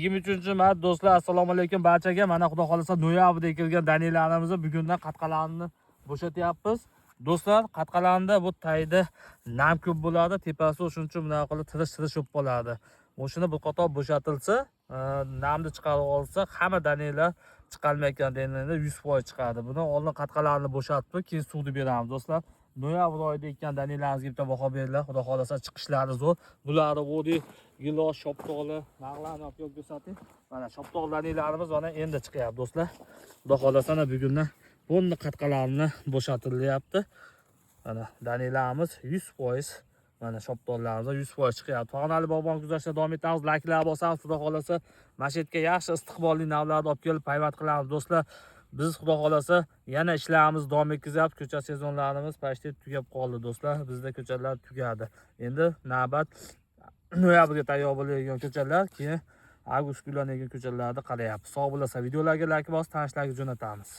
23-mart do'stlar, assalomu alaykum barchaga. Mana xudo xolasa noyabrda ekilgan danilarimizni bugundan qatqalarini bo'shatyapmiz. Do'stlar, qatqalanda bu tayda nam ko'p bo'ladi, tepasi o'shuncha bunaqa qilib tirish bo'lib qoladi. O'shini bir qator bo'shatilsa, namni chiqarib olsa, hamma danilar chiqarmayotgan danilar 100% chiqadi. Buni oldin qatqalarini bo'shatib, keyin suvni beramiz do'stlar. Noyabr oyida ekkan danilarimizga bitta baho beringlar. Xudo xolasa chiqishlari zo'r. Bularni vodi gilos, shoptoqli, narlarni olib kelib ko'rsating. Mana shoptoq danilarimiz mana endi chiqyapti do'stlar. Xudo xolasa bugundan bunni qatqalarini bo'shatilyapti. Mana danilarimiz 100%, mana shoptoqlarimiz 100% chiqyapti. Farg'onali bog'bon kuzatishda davom etamiz. Layklar bosamiz. Xudo xolasa mana shu yerga yaxshi istiqbolli navlarni olib kelib payvand qilamiz do'stlar. Biz xudo xolasa yana ishlarimiz davom etkazyapti. Ko'cha sezonlarimiz почти tugab qoldi do'stlar. Bizda ko'chalar tugadi. Endi navbat noyabrga tayyor bo'ladigan ko'chalar, keyin avgust kunlariga ko'chalarni qarayapmiz. Sog' bo'lsa videolarga like bosib, tanishlarga jo'natamiz.